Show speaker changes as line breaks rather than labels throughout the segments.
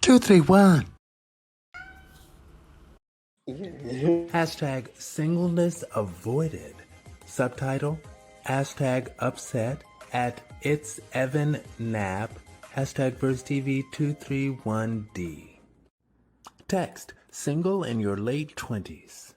231.
Hashtag singleness avoided. Subtitle, hashtag upset at It's Evan Knapp, hashtag VersTV 231D. Text, single in your late 20s.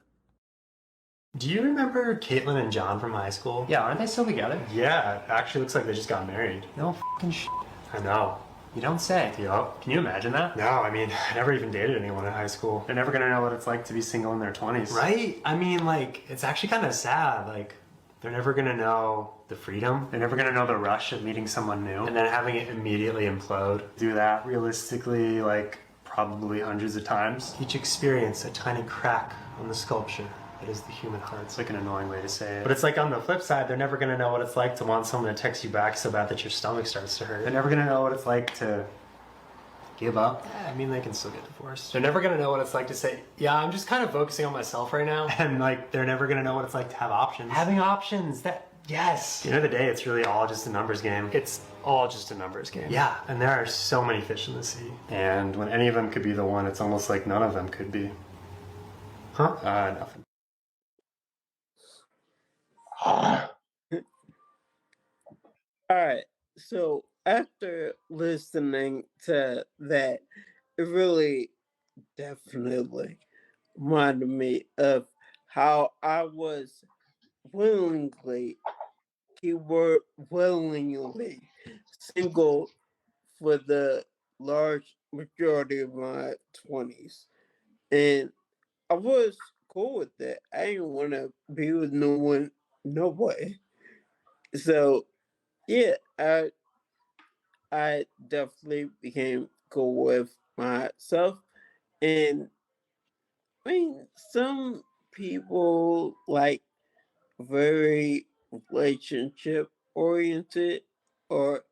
Do you remember Caitlin and John from high school?
Yeah, aren't they still together?
Yeah, it actually looks like they just got married.
No fucking shit.
I know.
You don't say.
Yup.
Can you imagine that?
No, I mean, I never even dated anyone in high school.
They're never gonna know what it's like to be single in their 20s.
Right? I mean, like, it's actually kind of sad. Like, they're never gonna know the freedom.
They're never gonna know the rush of meeting someone new.
And then having it immediately implode.
Do that realistically, like, probably hundreds of times.
Each experience a tiny crack on the sculpture that is the human heart.
It's like an annoying way to say it.
But it's like on the flip side, they're never gonna know what it's like to want someone to text you back so bad that your stomach starts to hurt.
They're never gonna know what it's like to give up.
Yeah, I mean, they can still get divorced.
They're never gonna know what it's like to say, yeah, I'm just kind of focusing on myself right now.
And like, they're never gonna know what it's like to have options.
Having options, that, yes.
At the end of the day, it's really all just a numbers game.
It's all just a numbers game.
Yeah, and there are so many fish in the sea.
And when any of them could be the one, it's almost like none of them could be.
Huh?
Nothing.
Alright, so after listening to that, it really definitely reminded me of how I was willingly, keyword willingly, single for the large majority of my 20s. And I was cool with that. I didn't want to be with no one, no way. So, yeah, I definitely became cool with myself. And I mean, some people like very relationship oriented or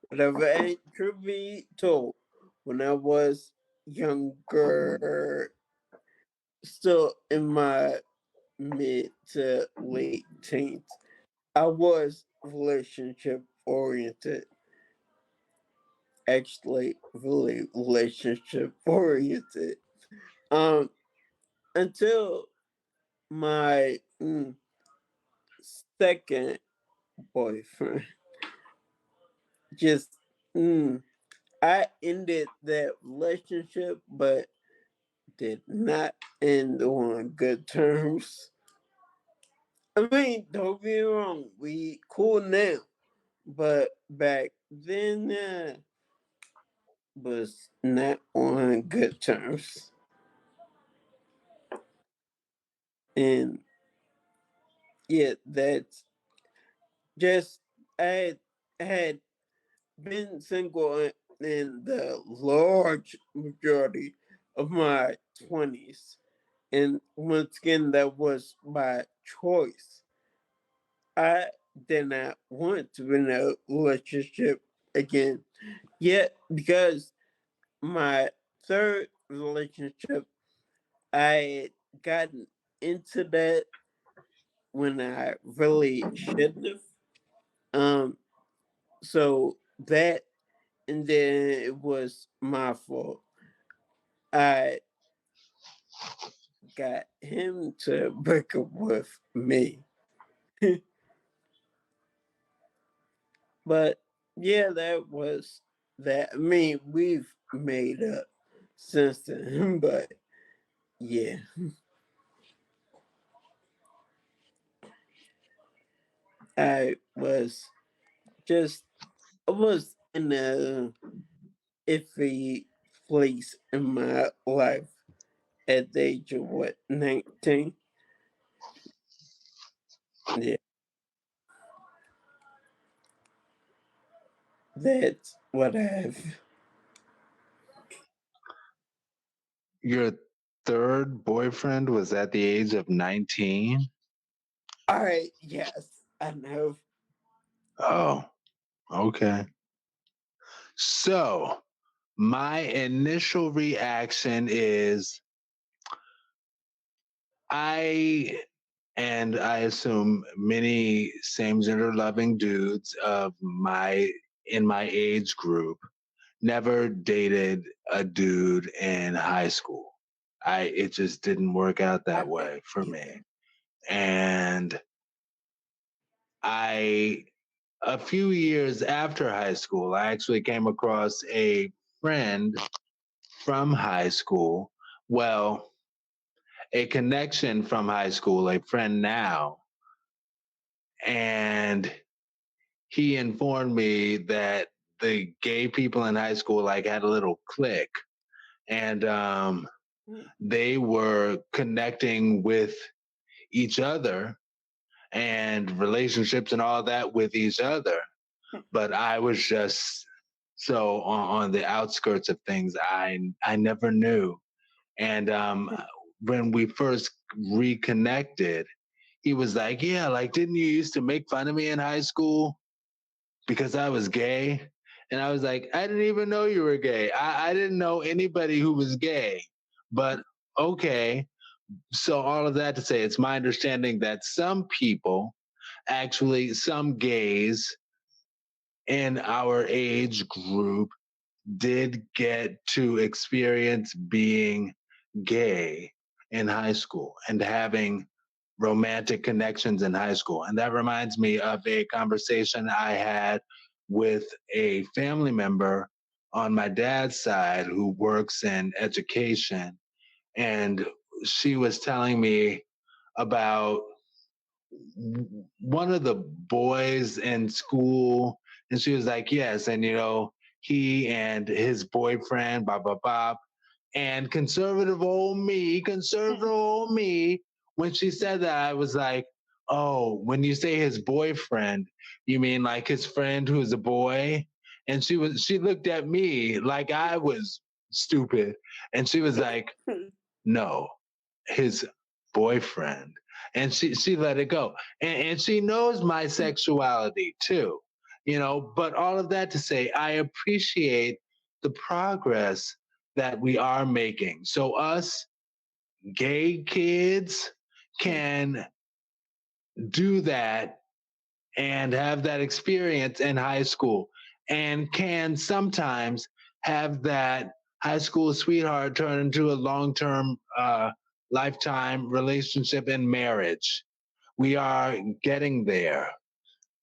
whatever. And truth be told, when I was younger, still in my mid to late teens, I was relationship oriented. Actually, really relationship oriented. Until my second boyfriend, just I ended that relationship, but did not end on good terms. I mean, don't get me wrong, we cool now, but back then was not on good terms. And yeah, that's just I had been single in the large majority of my 20s. And once again, that was by choice. I did not want to be in a relationship again. Yet, because my third relationship, I had gotten into that when I really shouldn't have. So that, and then it was my fault. I got him to break up with me. But yeah, that was that. I mean, we've made up since then, but yeah. I was I was in a iffy place in my life at the age of what, 19? Yeah, that's what I have.
Your third boyfriend was at the age of 19?
All right, yes, I know.
Oh, okay. So, my initial reaction is and I assume many same gender loving dudes in my age group never dated a dude in high school. It just didn't work out that way for me. And a few years after high school, I actually came across a friend from high school. Well, a connection from high school, a friend now. And he informed me that the gay people in high school like had a little clique, and they were connecting with each other and relationships and all that with each other. But I was just so on the outskirts of things. I never knew. And when we first reconnected, he was like, yeah, like, didn't you used to make fun of me in high school because I was gay? And I was like, I didn't even know you were gay. I didn't know anybody who was gay. But okay. So all of that to say, it's my understanding that some people, actually some gays in our age group, did get to experience being gay in high school and having romantic connections in high school. And that reminds me of a conversation I had with a family member on my dad's side who works in education. And she was telling me about one of the boys in school. And she was like, yes. And, you know, he and his boyfriend, blah, blah, blah. And conservative old me, when she said that, I was like, oh, when you say his boyfriend, you mean like his friend who's a boy? And she looked at me like I was stupid. And she was like, no, his boyfriend. And she let it go. And she knows my sexuality too, you know, but all of that to say, I appreciate the progress that we are making. So us gay kids can do that and have that experience in high school, and can sometimes have that high school sweetheart turn into a long-term lifetime relationship and marriage. We are getting there.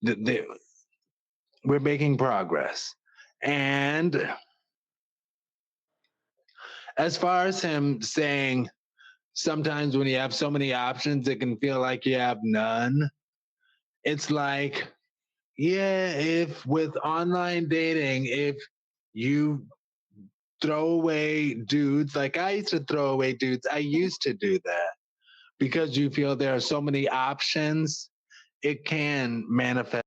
We're making progress. And as far as him saying, sometimes when you have so many options, it can feel like you have none. It's like, yeah, if with online dating, if you throw away dudes, like I used to throw away dudes, I used to do that because you feel there are so many options, it can manifest